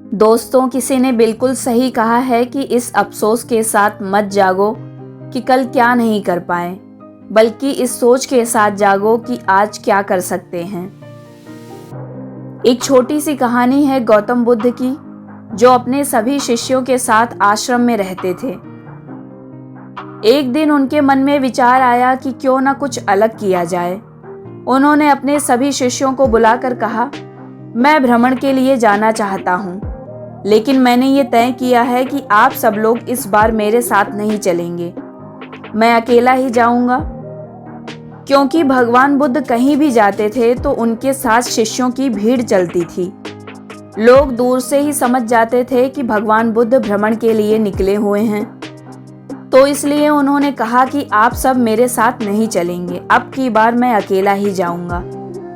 दोस्तों, किसी ने बिल्कुल सही कहा है कि इस अफसोस के साथ मत जागो कि कल क्या नहीं कर पाए, बल्कि इस सोच के साथ जागो कि आज क्या कर सकते हैं। एक छोटी सी कहानी है गौतम बुद्ध की, जो अपने सभी शिष्यों के साथ आश्रम में रहते थे। एक दिन उनके मन में विचार आया कि क्यों ना कुछ अलग किया जाए। उन्होंने अपने सभी शिष्यों को बुलाकर कहा, मैं भ्रमण के लिए जाना चाहता हूँ, लेकिन मैंने ये तय किया है कि आप सब लोग इस बार मेरे साथ नहीं चलेंगे। मैं अकेला ही जाऊंगा। क्योंकि भगवान बुद्ध कहीं भी जाते थे तो उनके साथ शिष्यों की भीड़ चलती थी। लोग दूर से ही समझ जाते थे कि भगवान बुद्ध भ्रमण के लिए निकले हुए हैं। तो इसलिए उन्होंने कहा कि आप सब मेरे साथ नहीं चलेंगे, अब की बार मैं अकेला ही जाऊंगा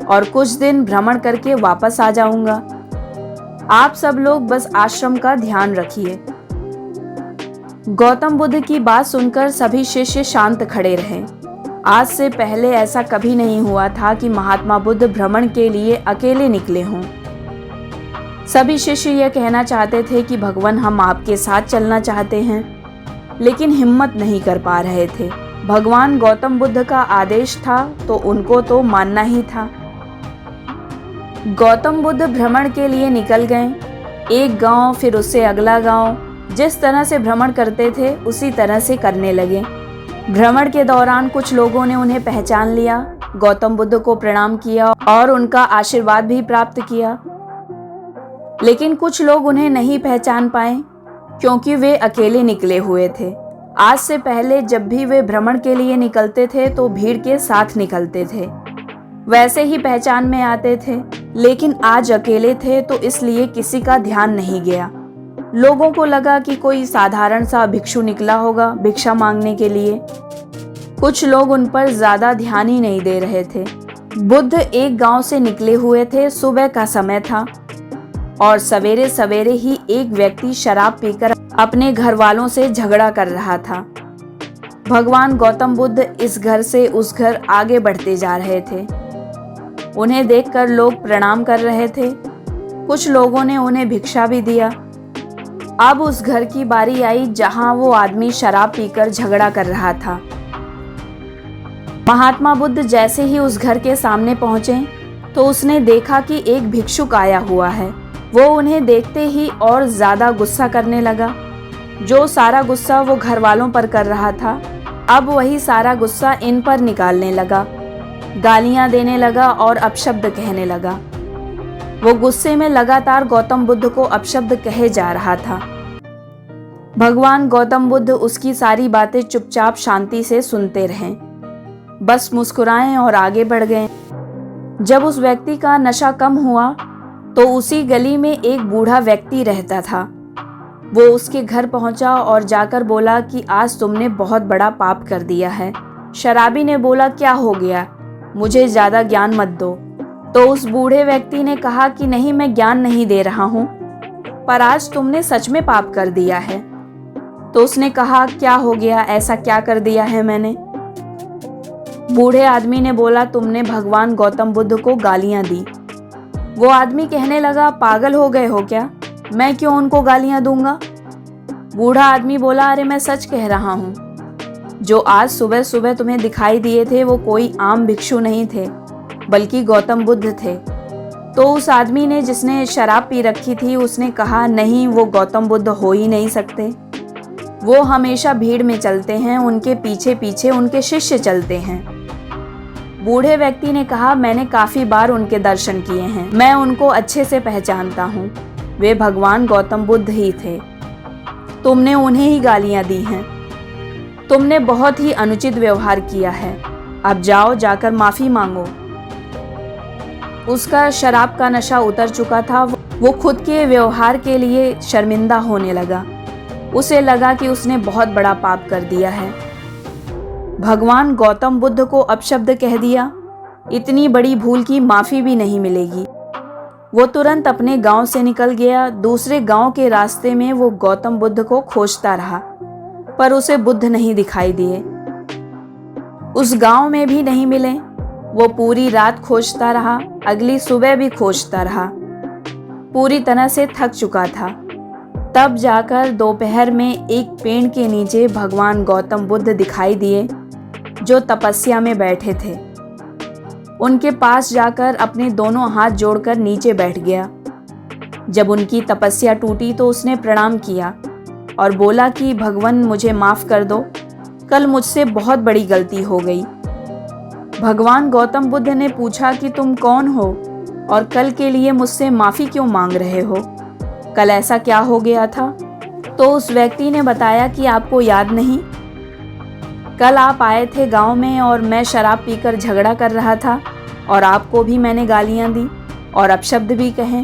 और कुछ दिन भ्रमण करके वापस आ जाऊंगा। आप सब लोग बस आश्रम का ध्यान रखिए। गौतम बुद्ध की बात सुनकर सभी शिष्य शांत खड़े रहे। आज से पहले ऐसा कभी नहीं हुआ था कि महात्मा बुद्ध भ्रमण के लिए अकेले निकले हों। सभी शिष्य यह कहना चाहते थे कि भगवान, हम आपके साथ चलना चाहते हैं, लेकिन हिम्मत नहीं कर पा रहे थे। भगवान गौतम बुद्ध का आदेश था तो उनको तो मानना ही था। गौतम बुद्ध भ्रमण के लिए निकल गए। एक गांव, फिर उससे अगला गांव। जिस तरह से भ्रमण करते थे उसी तरह से करने लगे। भ्रमण के दौरान कुछ लोगों ने उन्हें पहचान लिया, गौतम बुद्ध को प्रणाम किया और उनका आशीर्वाद भी प्राप्त किया। लेकिन कुछ लोग उन्हें नहीं पहचान पाए, क्योंकि वे अकेले निकले हुए थे। आज से पहले जब भी वे भ्रमण के लिए निकलते थे तो भीड़ के साथ निकलते थे, वैसे ही पहचान में आते थे। लेकिन आज अकेले थे तो इसलिए किसी का ध्यान नहीं गया। लोगों को लगा कि कोई साधारण सा भिक्षु निकला होगा भिक्षा मांगने के लिए। कुछ लोग उन पर ज्यादा ध्यान ही नहीं दे रहे थे। बुद्ध एक गांव से निकले हुए थे। सुबह का समय था और सवेरे सवेरे ही एक व्यक्ति शराब पीकर अपने घर वालों से झगड़ा कर रहा था। भगवान गौतम बुद्ध इस घर से उस घर आगे बढ़ते जा रहे थे। उन्हें देखकर लोग प्रणाम कर रहे थे। कुछ लोगों ने उन्हें भिक्षा भी दिया। अब उस घर की बारी आई जहां वो आदमी शराब पीकर झगड़ा कर रहा था। महात्मा बुद्ध जैसे ही उस घर के सामने पहुंचे तो उसने देखा कि एक भिक्षुक आया हुआ है। वो उन्हें देखते ही और ज्यादा गुस्सा करने लगा। जो सारा गुस्सा वो घर वालों पर कर रहा था, अब वही सारा गुस्सा इन पर निकालने लगा। गालियां देने लगा और अपशब्द कहने लगा। वो गुस्से में लगातार गौतम बुद्ध को अपशब्द कहे जा रहा था। भगवान गौतम बुद्ध उसकी सारी बातें चुपचाप शांति से सुनते रहे, बस मुस्कुराए और आगे बढ़ गए। जब उस व्यक्ति का नशा कम हुआ तो उसी गली में एक बूढ़ा व्यक्ति रहता था। वो उसके घर पहुंचा और जाकर बोला कि आज तुमने बहुत बड़ा पाप कर दिया है। शराबी ने बोला, क्या हो गया, मुझे ज्यादा ज्ञान मत दो। तो उस बूढ़े व्यक्ति ने कहा कि नहीं, मैं ज्ञान नहीं दे रहा हूँ, पर आज तुमने सच में पाप कर दिया है। तो उसने कहा, क्या हो गया, ऐसा क्या कर दिया है मैंने? बूढ़े आदमी ने बोला, तुमने भगवान गौतम बुद्ध को गालियां दी। वो आदमी कहने लगा, पागल हो गए हो क्या, मैं क्यों उनको गालियां दूंगा? बूढ़ा आदमी बोला, अरे मैं सच कह रहा हूँ। जो आज सुबह सुबह तुम्हें दिखाई दिए थे वो कोई आम भिक्षु नहीं थे, बल्कि गौतम बुद्ध थे। तो उस आदमी ने, जिसने शराब पी रखी थी, उसने कहा, नहीं, वो गौतम बुद्ध हो ही नहीं सकते। वो हमेशा भीड़ में चलते हैं, उनके पीछे पीछे उनके शिष्य चलते हैं। बूढ़े व्यक्ति ने कहा, मैंने काफी बार उनके दर्शन किए हैं, मैं उनको अच्छे से पहचानता हूँ, वे भगवान गौतम बुद्ध ही थे। तुमने उन्हें ही गालियां दी हैं। तुमने बहुत ही अनुचित व्यवहार किया है। अब जाओ, जाकर माफी मांगो। उसका शराब का नशा उतर चुका था। वो खुद के व्यवहार के लिए शर्मिंदा होने लगा। उसे लगा कि उसने बहुत बड़ा पाप कर दिया है। भगवान गौतम बुद्ध को अपशब्द कह दिया, इतनी बड़ी भूल की माफी भी नहीं मिलेगी। वो तुरंत अपने गांव से निकल गया। दूसरे गांव के रास्ते में वो गौतम बुद्ध को खोजता रहा, पर उसे बुद्ध नहीं दिखाई दिए। उस गांव में भी नहीं मिले। वो पूरी रात खोजता रहा, अगली सुबह भी खोजता रहा। पूरी तरह से थक चुका था। तब जाकर दोपहर में एक पेड़ के नीचे भगवान गौतम बुद्ध दिखाई दिए, जो तपस्या में बैठे थे। उनके पास जाकर अपने दोनों हाथ जोड़कर नीचे बैठ गया। जब उनकी तपस्या टूटी तो उसने प्रणाम किया और बोला कि भगवान मुझे माफ़ कर दो, कल मुझसे बहुत बड़ी गलती हो गई। भगवान गौतम बुद्ध ने पूछा कि तुम कौन हो और कल के लिए मुझसे माफ़ी क्यों मांग रहे हो? कल ऐसा क्या हो गया था? तो उस व्यक्ति ने बताया कि आपको याद नहीं, कल आप आए थे गांव में और मैं शराब पीकर झगड़ा कर रहा था और आपको भी मैंने गालियां दी और अपशब्द भी कहे।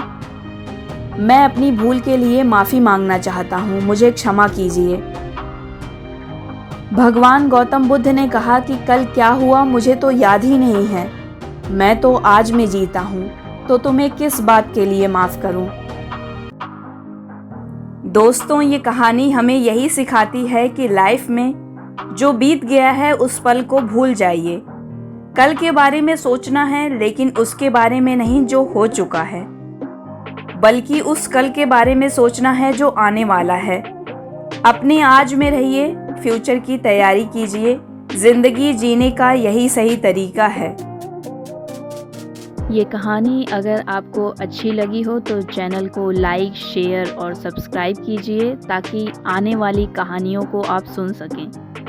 मैं अपनी भूल के लिए माफ़ी मांगना चाहता हूँ, मुझे क्षमा कीजिए। भगवान गौतम बुद्ध ने कहा कि कल क्या हुआ मुझे तो याद ही नहीं है, मैं तो आज में जीता हूँ, तो तुम्हें किस बात के लिए माफ़ करूँ। दोस्तों, ये कहानी हमें यही सिखाती है कि लाइफ में जो बीत गया है उस पल को भूल जाइए। कल के बारे में सोचना है, लेकिन उसके बारे में नहीं जो हो चुका है, बल्कि उस कल के बारे में सोचना है जो आने वाला है। अपने आज में रहिए, फ्यूचर की तैयारी कीजिए। जिंदगी जीने का यही सही तरीका है। ये कहानी अगर आपको अच्छी लगी हो तो चैनल को लाइक, शेयर और सब्सक्राइब कीजिए ताकि आने वाली कहानियों को आप सुन सकें।